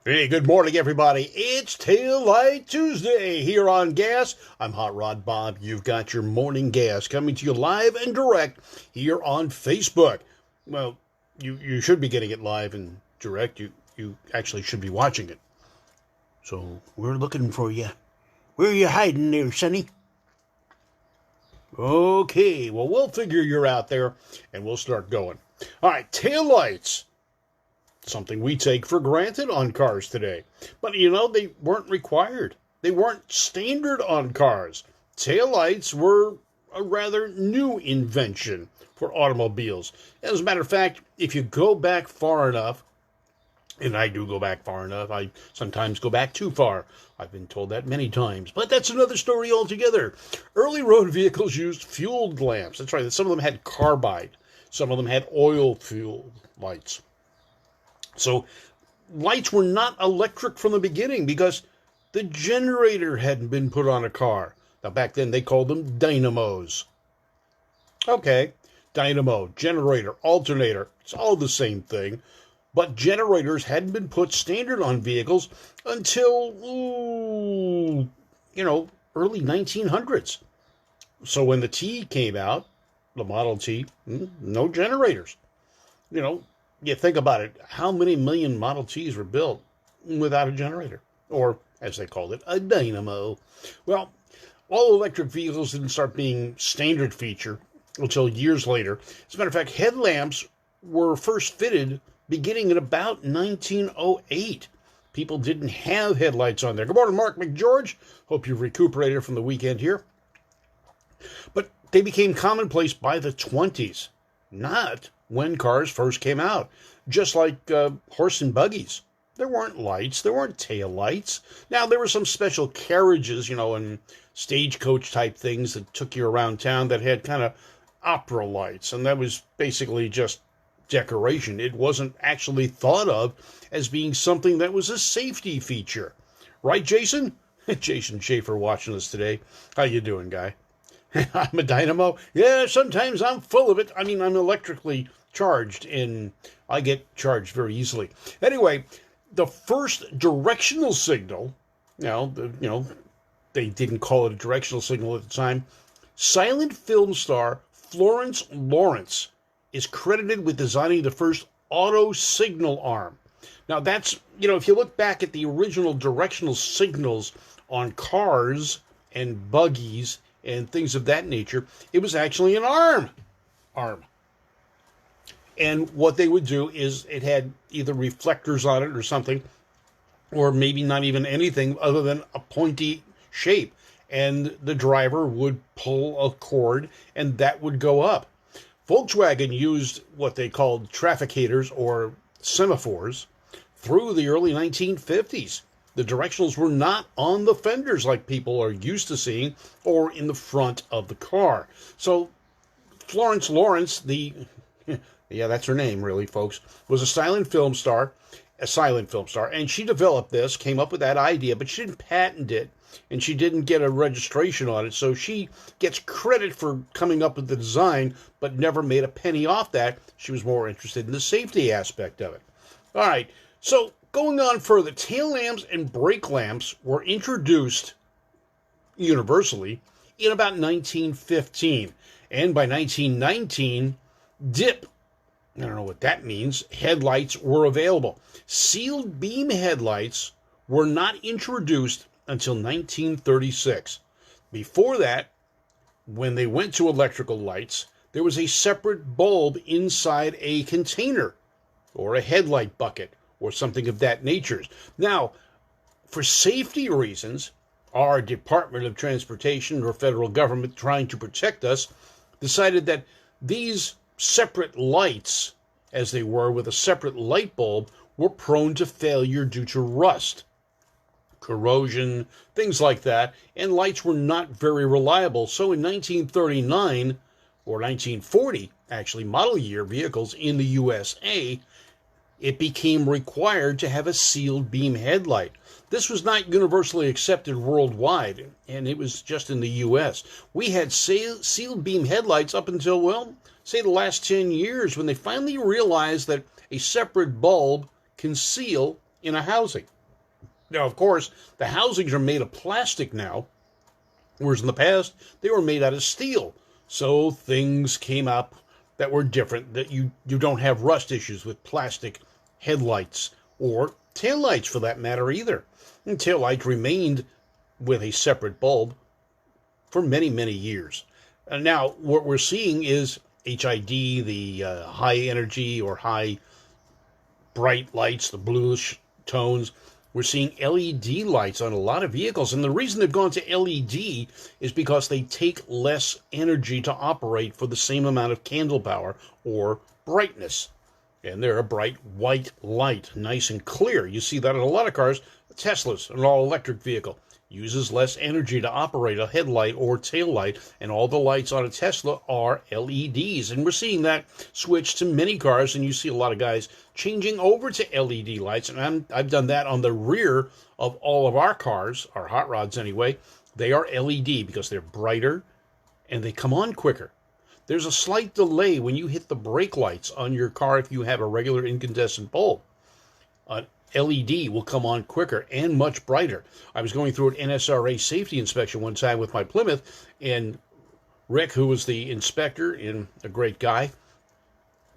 Hey, good morning, everybody. It's Tail Light Tuesday here on GAAS. I'm Hot Rod Bob. You've got your morning GAAS coming to you live and direct here on Facebook. Well, you should be getting it live and direct. You actually should be watching it. So we're looking for you. Where are you hiding there, Sonny? Okay, well, we'll figure you're out there and we'll start going. All right, tail lights. Something we take for granted on cars today. But they weren't required. They weren't standard on cars. Taillights were a rather new invention for automobiles. As a matter of fact, if you go back far enough, and I do go back far enough, I sometimes go back too far. I've been told that many times, but that's another story altogether. Early road vehicles used fueled lamps. That's right, some of them had carbide. Some of them had oil-fueled lights. So lights were not electric from the beginning because the generator hadn't been put on a car. Now, back then, they called them dynamos. Okay, dynamo, generator, alternator, it's all the same thing. But generators hadn't been put standard on vehicles until, early 1900s. So when the T came out, the Model T, no generators. You think about it, how many million Model Ts were built without a generator? Or, as they called it, a dynamo. Well, all electric vehicles didn't start being standard feature until years later. As a matter of fact, headlamps were first fitted beginning in about 1908. People didn't have headlights on there. Good morning, Mark McGeorge. Hope you've recuperated from the weekend here. But they became commonplace by the 20s, not when cars first came out. Just like horse and buggies. There weren't lights. There weren't tail lights. Now, there were some special carriages, and stagecoach type things that took you around town that had kind of opera lights. And that was basically just decoration. It wasn't actually thought of as being something that was a safety feature. Right, Jason? Jason Schaefer watching us today. How you doing, guy? I'm a dynamo. Yeah, sometimes I'm full of it. I'm electrically charged, and I get charged very easily. Anyway, the first directional signal, they didn't call it a directional signal at the time. Silent film star Florence Lawrence is credited with designing the first auto signal arm. Now that's, if you look back at the original directional signals on cars and buggies and things of that nature, it was actually an arm. And what they would do is it had either reflectors on it or something, or maybe not even anything other than a pointy shape. And the driver would pull a cord and that would go up. Volkswagen used what they called trafficators or semaphores through the early 1950s. The directionals were not on the fenders like people are used to seeing or in the front of the car. So Florence Lawrence, that's her name really, folks, was a silent film star, and she developed this, came up with that idea, but she didn't patent it, and she didn't get a registration on it, so she gets credit for coming up with the design, but never made a penny off that. She was more interested in the safety aspect of it. All right, so going on further, tail lamps and brake lamps were introduced universally in about 1915, and by 1919, dip, I don't know what that means, headlights were available. Sealed beam headlights were not introduced until 1936. Before that, when they went to electrical lights, there was a separate bulb inside a container or a headlight bucket or something of that nature. Now, for safety reasons, our Department of Transportation or federal government trying to protect us decided that these separate lights, as they were with a separate light bulb, were prone to failure due to rust, corrosion, things like that, and lights were not very reliable. So in 1939, or 1940, actually, model year vehicles in the USA, it became required to have a sealed beam headlight. This was not universally accepted worldwide, and it was just in the U.S. We had sealed beam headlights up until, say the last 10 years, when they finally realized that a separate bulb can seal in a housing. Now, of course, the housings are made of plastic now, whereas in the past, they were made out of steel. So things came up that were different, that you don't have rust issues with plastic headlights or taillights for that matter either. And taillights remained with a separate bulb for many, many years. And now what we're seeing is HID, the high energy or high bright lights, the bluish tones. We're seeing LED lights on a lot of vehicles. And the reason they've gone to LED is because they take less energy to operate for the same amount of candle power or brightness. And they're a bright white light, nice and clear. You see that in a lot of cars. Tesla's, an all-electric vehicle, uses less energy to operate a headlight or tail light, and all the lights on a Tesla are LEDs. And we're seeing that switch to many cars, and you see a lot of guys changing over to LED lights, and I've done that on the rear of all of our cars, our hot rods anyway. They are LED because they're brighter and they come on quicker. There's a slight delay when you hit the brake lights on your car if you have a regular incandescent bulb. LED will come on quicker and much brighter. I was going through an NSRA safety inspection one time with my Plymouth, and Rick, who was the inspector and a great guy,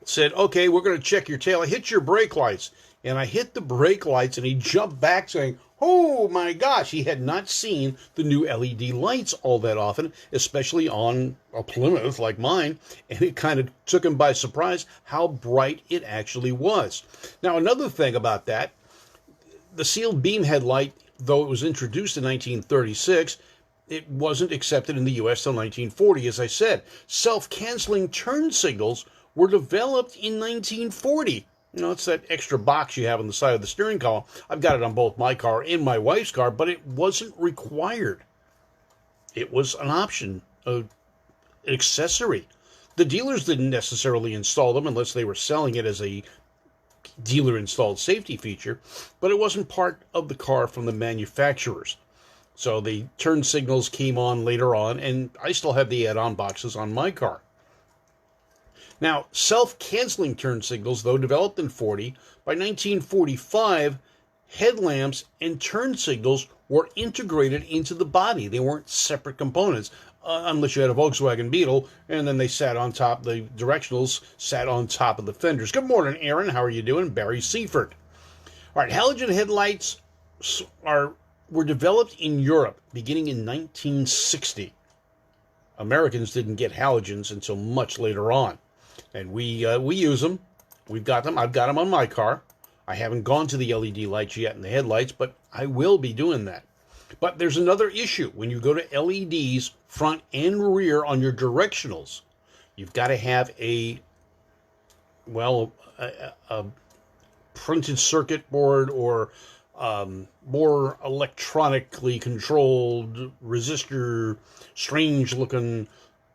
said, okay, we're going to check your tail. I hit your brake lights. And I hit the brake lights, and he jumped back saying, oh my gosh, he had not seen the new LED lights all that often, especially on a Plymouth like mine, and it kind of took him by surprise how bright it actually was. Now, another thing about that, the sealed beam headlight, though it was introduced in 1936, it wasn't accepted in the U.S. till 1940, as I said. Self-canceling turn signals were developed in 1940. You know, it's that extra box you have on the side of the steering column. I've got it on both my car and my wife's car, but it wasn't required. It was an option, an accessory. The dealers didn't necessarily install them unless they were selling it as a dealer-installed safety feature, but it wasn't part of the car from the manufacturers. So the turn signals came on later on, and I still have the add-on boxes on my car. Now, self-canceling turn signals, though, developed in 40, by 1945, headlamps and turn signals were integrated into the body. They weren't separate components, unless you had a Volkswagen Beetle, and then they sat on top, the directionals sat on top of the fenders. Good morning, Aaron. How are you doing? Barry Seaford. All right, halogen headlights were developed in Europe beginning in 1960. Americans didn't get halogens until much later on. And we use them. We've got them. I've got them on my car. I haven't gone to the LED lights yet in the headlights, but I will be doing that. But there's another issue. When you go to LEDs, front and rear on your directionals, you've got to have a printed circuit board or more electronically controlled resistor, strange-looking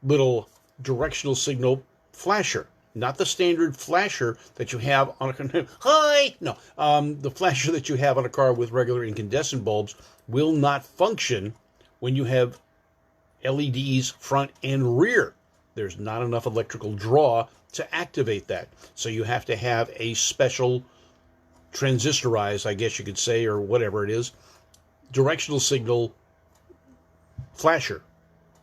little directional signal flasher, not the standard flasher that you have on a the flasher that you have on a car with regular incandescent bulbs will not function when you have LEDs front and rear. There's not enough electrical draw to activate that. So you have to have a special transistorized, I guess you could say, or whatever it is, directional signal flasher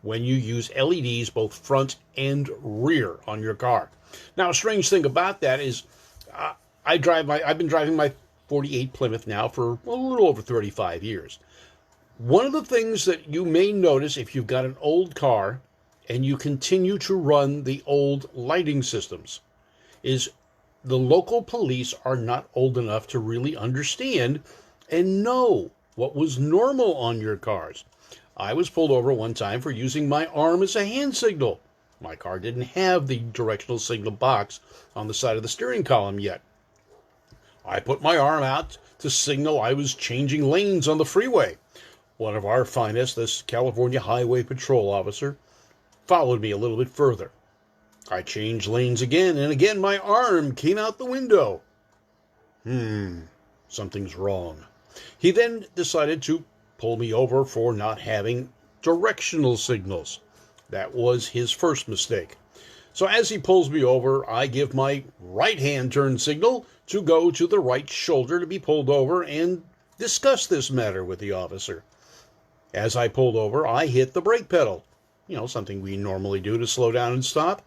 when you use LEDs both front and rear on your car. Now, a strange thing about that is I've been driving my 48 Plymouth now for a little over 35 years. One of the things that you may notice if you've got an old car and you continue to run the old lighting systems is the local police are not old enough to really understand and know what was normal on your cars. I was pulled over one time for using my arm as a hand signal. My car didn't have the directional signal box on the side of the steering column yet. I put my arm out to signal I was changing lanes on the freeway. One of our finest, this California Highway Patrol officer, followed me a little bit further. I changed lanes again, and again my arm came out the window. Something's wrong. He then decided to pull me over for not having directional signals. That was his first mistake. So as he pulls me over, I give my right hand turn signal to go to the right shoulder to be pulled over, and discussed this matter with the officer. As I pulled over, I hit the brake pedal. Something we normally do to slow down and stop.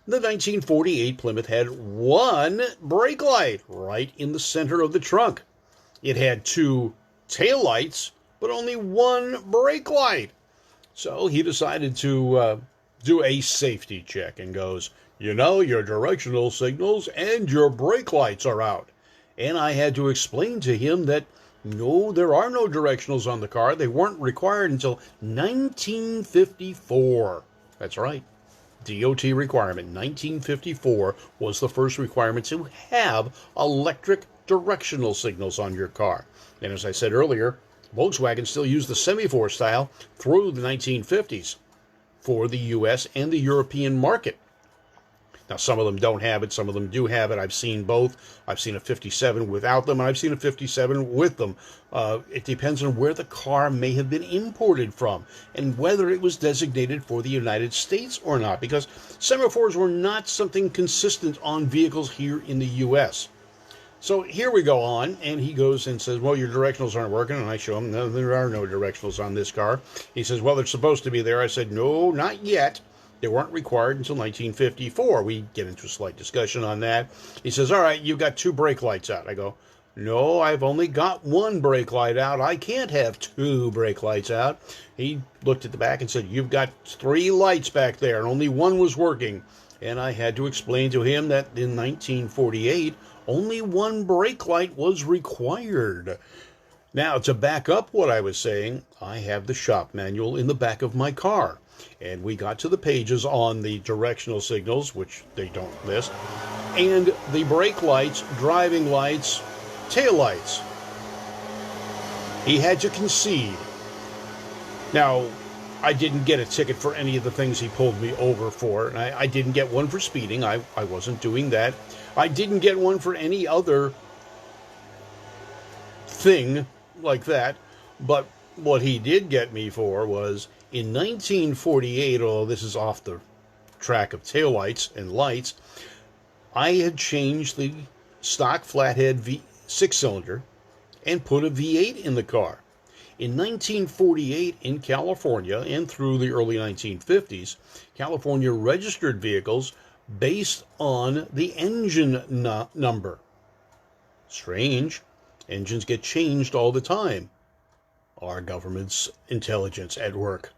The 1948 Plymouth had one brake light right in the center of the trunk. It had two tail lights, but only one brake light. So he decided to do a safety check and goes, your directional signals and your brake lights are out. And I had to explain to him that no, there are no directionals on the car. They weren't required until 1954. That's right. DOT requirement. 1954 was the first requirement to have electric directional signals on your car. And as I said earlier, Volkswagen still used the semaphore style through the 1950s for the US and the European market. Now, some of them don't have it, some of them do have it. I've seen both. I've seen a 57 without them, and I've seen a 57 with them. It depends on where the car may have been imported from and whether it was designated for the United States or not, because semaphores were not something consistent on vehicles here in the U.S. So here we go on, and he goes and says, well, your directionals aren't working, and I show him, no, there are no directionals on this car. He says, well, they're supposed to be there. I said, no, not yet. They weren't required until 1954. We get into a slight discussion on that. He says, all right, you've got two brake lights out. I go, no, I've only got one brake light out. I can't have two brake lights out. He looked at the back and said, you've got three lights back there, and only one was working. And I had to explain to him that in 1948, only one brake light was required. Now, to back up what I was saying, I have the shop manual in the back of my car. And we got to the pages on the directional signals, which they don't list, and the brake lights, driving lights, tail lights. He had to concede. Now, I didn't get a ticket for any of the things he pulled me over for. And I didn't get one for speeding. I wasn't doing that. I didn't get one for any other thing like that. But what he did get me for was, in 1948, although this is off the track of taillights and lights, I had changed the stock flathead six-cylinder and put a V8 in the car. In 1948 in California and through the early 1950s, California registered vehicles based on the engine number. Strange. Engines get changed all the time. Our government's intelligence at work.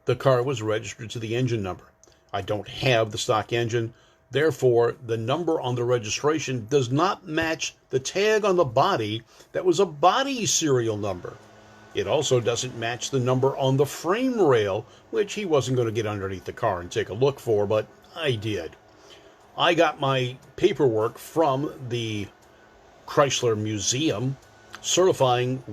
The car was registered to the engine number. I don't have the stock engine. Therefore, the number on the registration does not match the tag on the body that was a body serial number. It also doesn't match the number on the frame rail, which he wasn't going to get underneath the car and take a look for, but I did. I got my paperwork from the Chrysler Museum certifying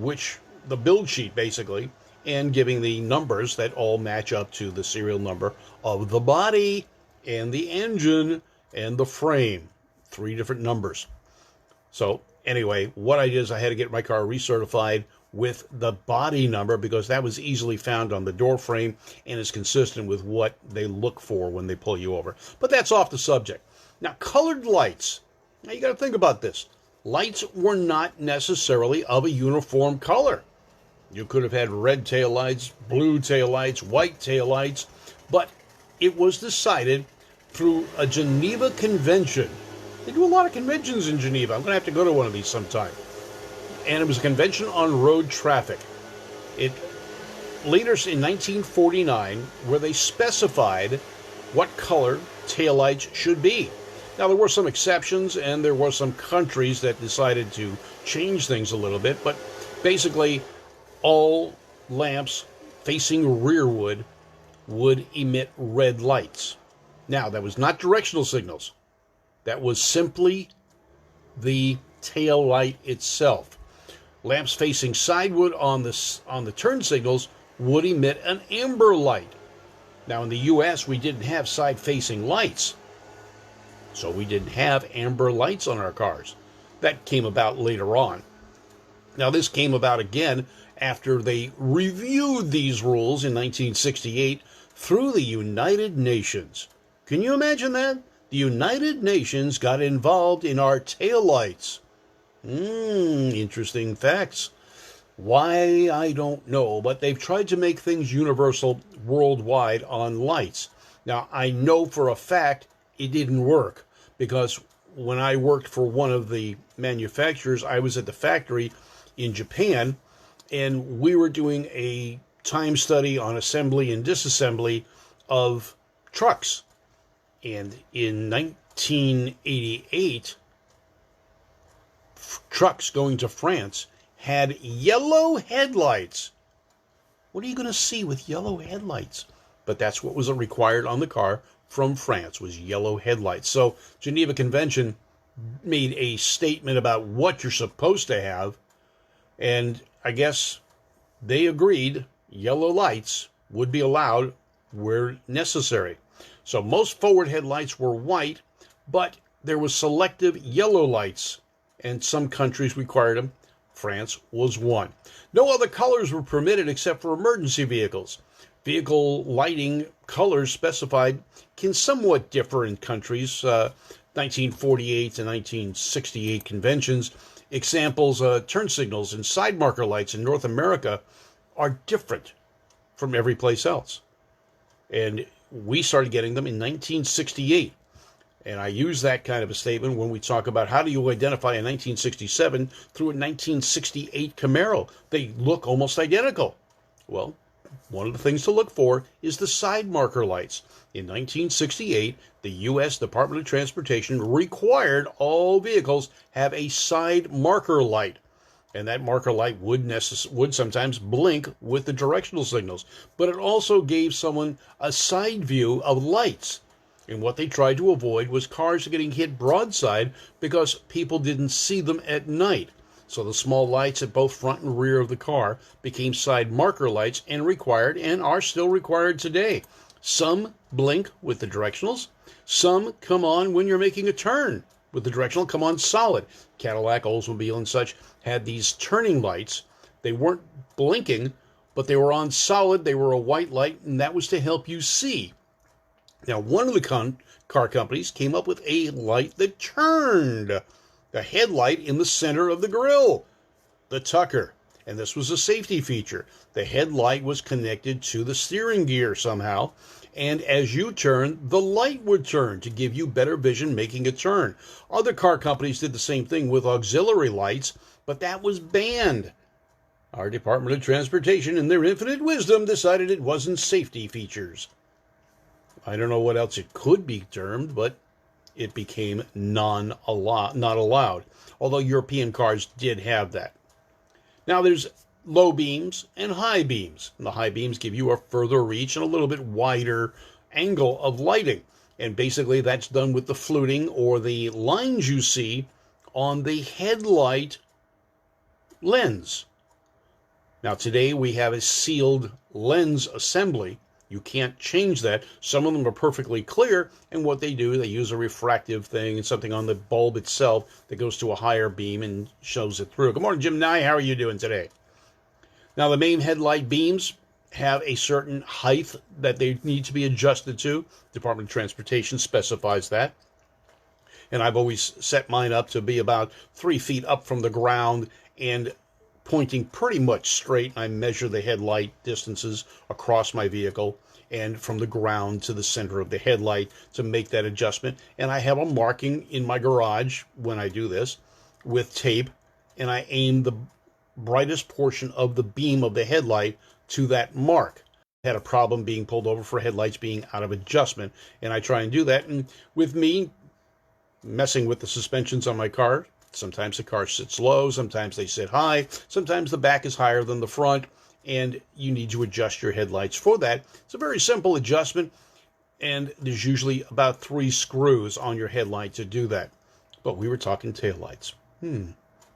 the build sheet basically, and giving the numbers that all match up to the serial number of the body and the engine and the frame. 3 different numbers. So anyway, what I did is I had to get my car recertified with the body number because that was easily found on the door frame and is consistent with what they look for when they pull you over. But that's off the subject. Now, colored lights. Now, you got to think about this. Lights were not necessarily of a uniform color. You could have had red taillights, blue taillights, white taillights, but it was decided through a Geneva Convention. They do a lot of conventions in Geneva. I'm going to have to go to one of these sometime. And it was a convention on road traffic. It later in 1949, where they specified what color taillights should be. Now, there were some exceptions, and there were some countries that decided to change things a little bit, but basically, all lamps facing rearward would emit red lights. Now, that was not directional signals. That was simply the tail light itself. Lamps facing sideward on the turn signals would emit an amber light. Now, in the U.S., we didn't have side-facing lights, so we didn't have amber lights on our cars. That came about later on. Now, this came about again after they reviewed these rules in 1968 through the United Nations. Can you imagine that? The United Nations got involved in our taillights. Interesting facts. Why, I don't know, but they've tried to make things universal worldwide on lights. Now, I know for a fact it didn't work because when I worked for one of the manufacturers, I was at the factory in Japan and we were doing a time study on assembly and disassembly of trucks. And in 1988, trucks going to France had yellow headlights. What are you going to see with yellow headlights? But that's what was required on the car from France, was yellow headlights. So Geneva Convention made a statement about what you're supposed to have, and I guess they agreed yellow lights would be allowed where necessary. So most forward headlights were white, but there was selective yellow lights, and some countries required them. France was one. No other colors were permitted except for emergency vehicles. Vehicle lighting colors specified can somewhat differ in countries. 1948 to 1968 conventions. Examples, turn signals and side marker lights in North America are different from every place else. And we started getting them in 1968. And I use that kind of a statement when we talk about how do you identify a 1967 through a 1968 Camaro. They look almost identical. Well, one of the things to look for is the side marker lights. In 1968, the U.S. Department of Transportation required all vehicles have a side marker light. And that marker light would sometimes blink with the directional signals. But it also gave someone a side view of lights. And what they tried to avoid was cars getting hit broadside because people didn't see them at night. So the small lights at both front and rear of the car became side marker lights and required, and are still required today. Some blink with the directionals. Some come on when you're making a turn with the directional, come on solid. Cadillac, Oldsmobile, and such had these turning lights. They weren't blinking, but they were on solid. They were a white light, and that was to help you see. Now, one of the car companies came up with a light that turned, the headlight in the center of the grille, the Tucker. And this was a safety feature. The headlight was connected to the steering gear somehow, and as you turn, the light would turn to give you better vision making a turn. Other car companies did the same thing with auxiliary lights, but that was banned. Our Department of Transportation, in their infinite wisdom, decided it wasn't safety features. I don't know what else it could be termed, but it became not allowed, although European cars did have that. Now there's low beams and high beams. And the high beams give you a further reach and a little bit wider angle of lighting. And basically that's done with the fluting or the lines you see on the headlight lens. Now today we have a sealed lens assembly. You can't change that. Some of them are perfectly clear, and what they do, they use a refractive thing and something on the bulb itself that goes to a higher beam and shows it through. Good morning, Jim Nye. How are you doing today? Now, the main headlight beams have a certain height that they need to be adjusted to. Department of Transportation specifies that. And I've always set mine up to be about 3 feet up from the ground and pointing pretty much straight. I measure the headlight distances across my vehicle and from the ground to the center of the headlight to make that adjustment. And I have a marking in my garage when I do this with tape, and I aim the brightest portion of the beam of the headlight to that mark. I had a problem being pulled over for headlights being out of adjustment, and I try and do that. And with me messing with the suspensions on my car, sometimes the car sits low, sometimes they sit high, sometimes the back is higher than the front, and you need to adjust your headlights for that. It's a very simple adjustment, and there's usually about 3 screws on your headlight to do that. But we were talking taillights.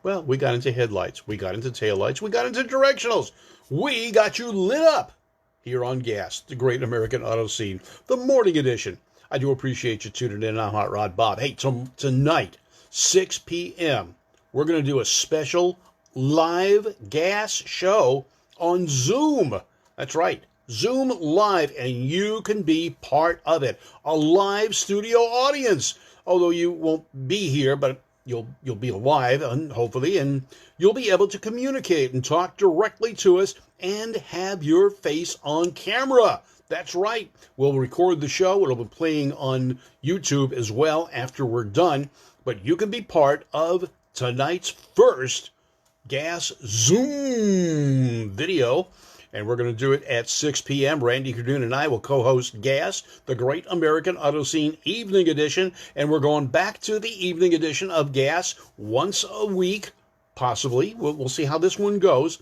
Well, we got into headlights, we got into taillights, we got into directionals. We got you lit up here on GAAS, the Great American Auto Scene, the morning edition. I do appreciate you tuning in on Hot Rod Bob. Hey, tonight, 6 p.m., we're going to do a special live GAAS show on Zoom. That's right, Zoom Live, and you can be part of it. A live studio audience. Although you won't be here, but you'll be live, and hopefully, and you'll be able to communicate and talk directly to us and have your face on camera. That's right. We'll record the show. It'll be playing on YouTube as well after we're done. But you can be part of tonight's first GAAS Zoom video. And we're going to do it at 6 p.m. Randy Cardoon and I will co-host GAAS, the Great American Auto Scene Evening Edition. And we're going back to the evening edition of GAAS once a week, possibly. We'll see how this one goes.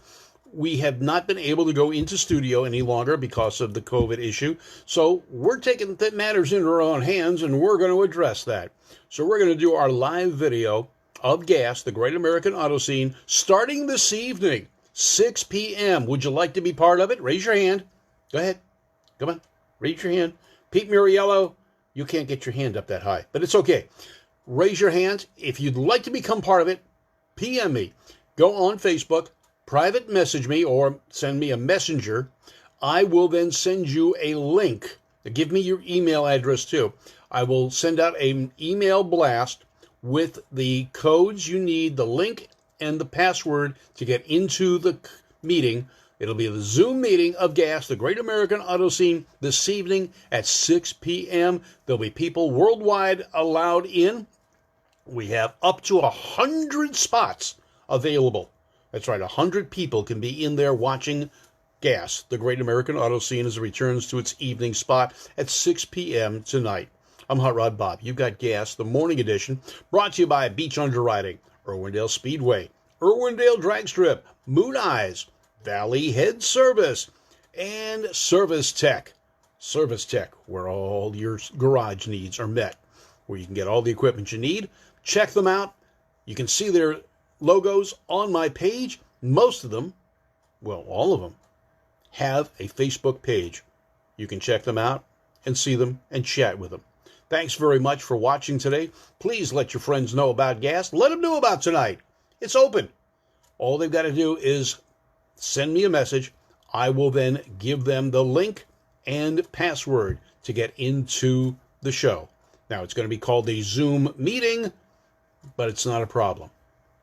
We have not been able to go into studio any longer because of the COVID issue. So we're taking matters into our own hands, and we're going to address that. So we're going to do our live video of GAAS, the Great American Auto Scene, starting this evening, 6 p.m. Would you like to be part of it? Raise your hand. Go ahead. Come on. Raise your hand. Pete Muriello, you can't get your hand up that high, but it's okay. Raise your hand. If you'd like to become part of it, PM me. Go on Facebook. Private message me or send me a messenger. I will then send you a link. Give me your email address too. I will send out an email blast with the codes you need, the link and the password to get into the meeting. It'll be the Zoom meeting of GAAS, the Great American Auto Scene, this evening at 6 p.m. There'll be people worldwide allowed in. We have up to 100 spots available. That's right, 100 people can be in there watching GAAS, the Great American Auto Scene, as it returns to its evening spot at 6 p.m. tonight. I'm Hot Rod Bob. You've got GAAS, the morning edition, brought to you by Beach Underwriting, Irwindale Speedway, Irwindale Drag Strip, Moon Eyes, Valley Head Service, and Service Tech. Service Tech, where all your garage needs are met, where you can get all the equipment you need. Check them out. You can see their logos on my page. Most of them, well, all of them, have a Facebook page. You can check them out and see them and chat with them. Thanks very much for watching today. Please let your friends know about GAAS. Let them know about tonight. It's open. All they've got to do is send me a message. I will then give them the link and password to get into the show. Now, it's going to be called a Zoom meeting, but it's not a problem.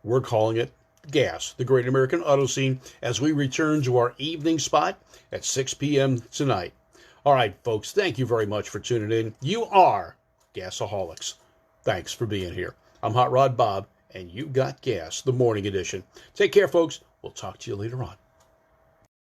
We're calling it GAAS, the Great American Auto Scene, as we return to our evening spot at 6 p.m. tonight. All right, folks, thank you very much for tuning in. You are GAASaholics. Thanks for being here. I'm Hot Rod Bob, and you got GAAS, the morning edition. Take care, folks. We'll talk to you later on.